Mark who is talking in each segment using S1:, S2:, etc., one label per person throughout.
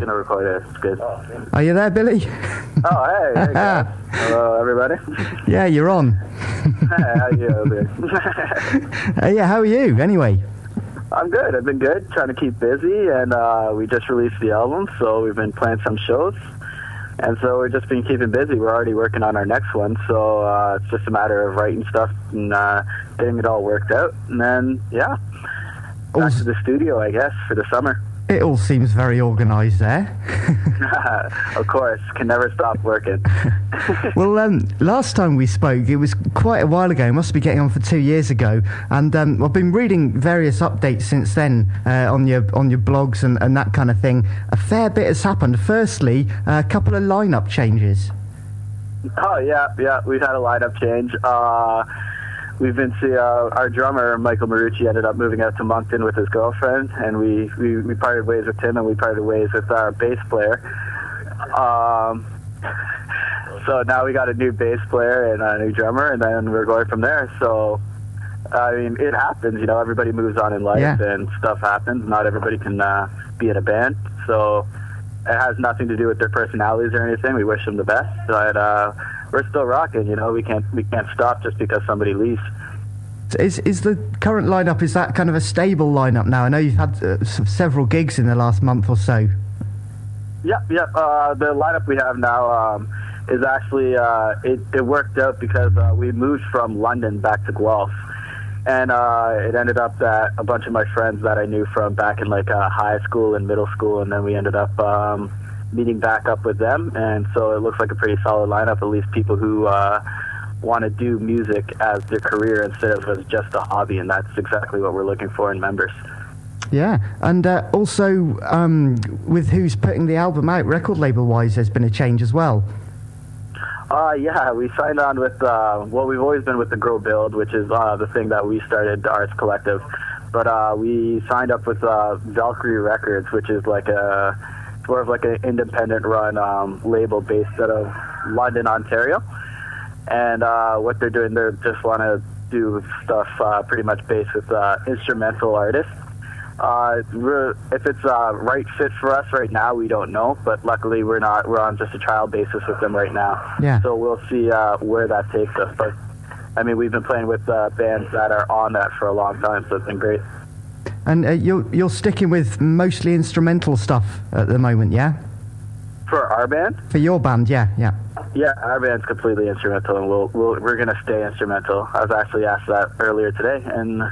S1: going to record it. It's good.
S2: Are you there, Billy?
S1: Oh, hey guys. Hello, everybody.
S2: Yeah, you're on.
S1: Hey, how you doing?
S2: Yeah, how are you, anyway?
S1: I'm good. I've been good, trying to keep busy, and we just released the album, so we've been playing some shows, and so we've just been keeping busy. We're already working on our next one, so it's just a matter of writing stuff and getting it all worked out, and then, yeah, back to the studio, I guess, for the summer.
S2: It all seems very organised there.
S1: Of course, can never stop working.
S2: Well, last time we spoke, it was quite a while ago. It must be getting on for 2 years ago. And I've been reading various updates since then on your blogs and that kind of thing. A fair bit has happened. Firstly, a couple of lineup changes.
S1: Oh yeah, we've had a lineup change. We've been seeing our drummer, Michael Marucci, ended up moving out to Moncton with his girlfriend, and we parted ways with him, and we parted ways with our bass player. So now we got a new bass player and a new drummer, and then we're going from there. So, I mean, it happens, you know, everybody moves on in life, and stuff happens. Not everybody can be in a band, so it has nothing to do with their personalities or anything. We wish them the best, but we're still rocking, you know. We can't stop just because somebody leaves.
S2: Is the current lineup, is that kind of a stable lineup now? I know you've had several gigs in the last month or so. Yep.
S1: The lineup we have now is actually it worked out because we moved from London back to Guelph, and it ended up that a bunch of my friends that I knew from back in like high school and middle school, and then we ended up meeting back up with them, and so it looks like a pretty solid lineup, at least people who want to do music as their career instead of as just a hobby, and that's exactly what we're looking for in members.
S2: Yeah, and also with who's putting the album out, record label-wise, there's been a change as well.
S1: Yeah, we signed on with, well, we've always been with the Grow Build, which is the thing that we started, the Arts Collective, but we signed up with Valkyrie Records, which is like more of like an independent-run label based out of London, Ontario. And what they're doing, they just want to do stuff pretty much based with instrumental artists. If it's right fit for us right now, we don't know. But luckily, we're on just a trial basis with them right now.
S2: Yeah.
S1: So we'll see where that takes us. But I mean, we've been playing with bands that are on that for a long time, so it's been great.
S2: And you're sticking with mostly instrumental stuff at the moment, yeah?
S1: For our band?
S2: For your band, yeah.
S1: Yeah, our band's completely instrumental, and we're going to stay instrumental. I was actually asked that earlier today, and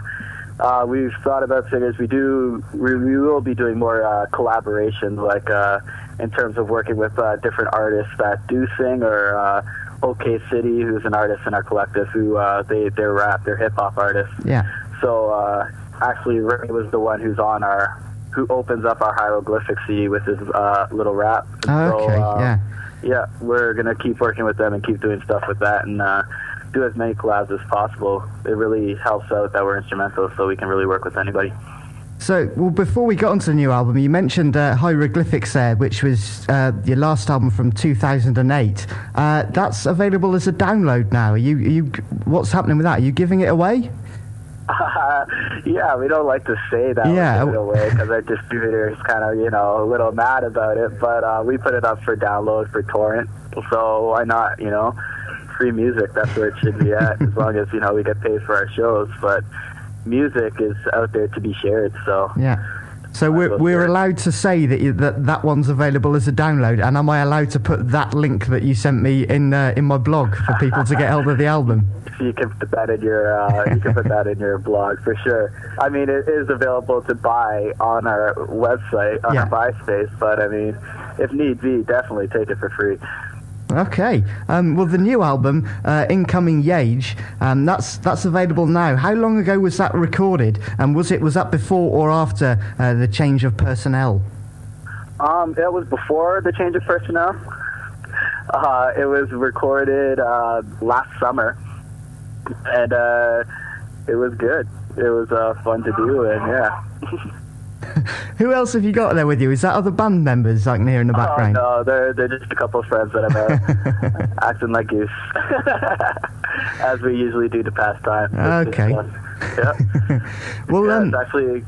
S1: we've thought about figures. We will be doing more collaborations, like in terms of working with different artists that do sing, or OK City, who's an artist in our collective, who they're rap, they're hip hop artists.
S2: Yeah.
S1: So actually, Ray was the one who opens up our hieroglyphic CD with his little rap.
S2: Okay.
S1: Yeah, we're going to keep working with them and keep doing stuff with that, and do as many collabs as possible. It really helps out that we're instrumental, so we can really work with anybody.
S2: So, well, before we got onto the new album, you mentioned Hieroglyphics there, which was your last album from 2008. That's available as a download now. Are you what's happening with that? Are you giving it away?
S1: Yeah, we don't like to say that we give it away because our distributor is kind of, a little mad about it, but we put it up for download for torrent, so why not, free music, that's where it should be at, as long as, we get paid for our shows, but music is out there to be shared, so... Yeah.
S2: So we're allowed to say that one's available as a download, and am I allowed to put that link that you sent me in my blog for people to get hold of the album?
S1: You can put that in your blog for sure. I mean, it is available to buy on our website on our buy space, but I mean, if need be, definitely take it for free.
S2: Okay. Well, the new album, Incoming Yage, that's available now. How long ago was that recorded? And was that before or after the change of personnel?
S1: It was before the change of personnel. It was recorded last summer, and it was good. It was fun to do, and yeah.
S2: Who else have you got there with you? Is that other band members like near in the background?
S1: Oh, no, they're just a couple of friends that I'm acting like goose, as we usually do to pass time.
S2: Okay.
S1: Yeah.
S2: Well,
S1: it's actually,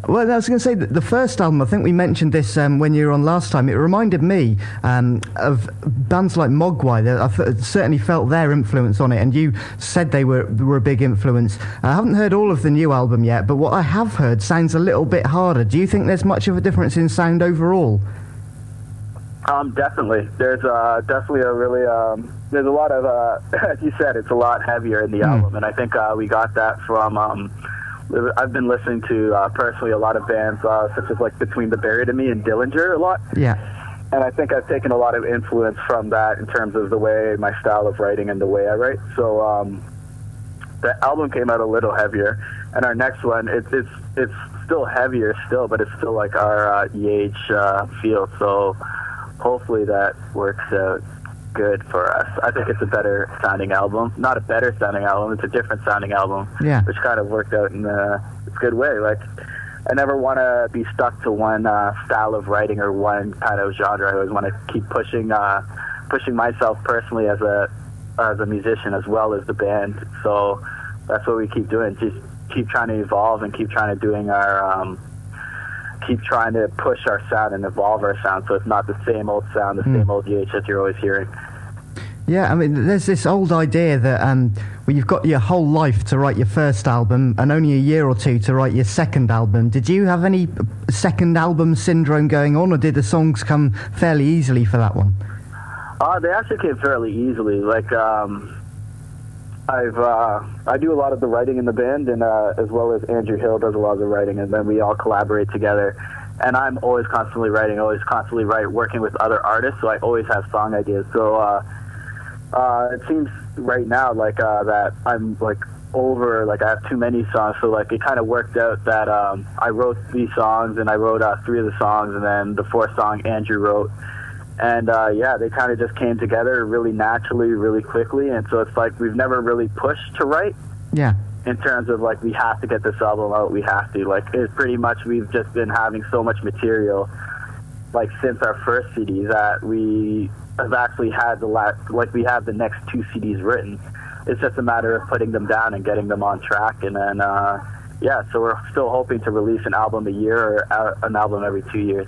S2: Well, I was going to say that the first album, I think we mentioned this when you were on last time, it reminded me of bands like Mogwai. I certainly felt their influence on it, and you said they were a big influence. I haven't heard all of the new album yet, but what I have heard sounds a little bit harder. Do you think there's much of a difference in sound overall?
S1: Definitely. There's definitely a really, there's a lot of, as you said, it's a lot heavier in the album, and I think we got that from, I've been listening to, personally, a lot of bands, such as, like, Between the Buried and Me and Dillinger a lot.
S2: Yeah.
S1: And I think I've taken a lot of influence from that in terms of the way, my style of writing and the way I write. So, the album came out a little heavier, and our next one, it's still heavier still, but it's still like our Yage feel, so hopefully that works out good for us. I think it's a better sounding album. Not a better sounding album, it's a different sounding album.
S2: Yeah.
S1: Which kind of worked out in a good way. Like, I never want to be stuck to one style of writing or one kind of genre. I always want to keep pushing myself personally as a musician as well as the band. So that's what we keep doing. Just keep trying to evolve and keep trying to keep trying to push our sound and evolve our sound, so it's not the same old sound, the same old Yage that you're always hearing.
S2: Yeah, I mean, there's this old idea that well, you've got your whole life to write your first album and only a year or two to write your second album. Did you have any second album syndrome going on, or did the songs come fairly easily for that one?
S1: They actually came fairly easily. Like, I do a lot of the writing in the band, and as well as Andrew Hill does a lot of the writing, and then we all collaborate together. And I'm always constantly writing, working with other artists, so I always have song ideas. So it seems right now like that I'm like over, like I have too many songs, so like it kind of worked out that I wrote 3 songs, and I wrote 3 of the songs, and then the 4th song Andrew wrote. And, yeah, they kind of just came together really naturally, really quickly. And so it's like we've never really pushed to write.
S2: Yeah.
S1: In terms of, like, we have to get this album out, we have to. Like, it's pretty much we've just been having so much material, like, since our first CD that we have actually had we have the next 2 CDs written. It's just a matter of putting them down and getting them on track. And then, yeah, so we're still hoping to release an album a year or an album every 2 years.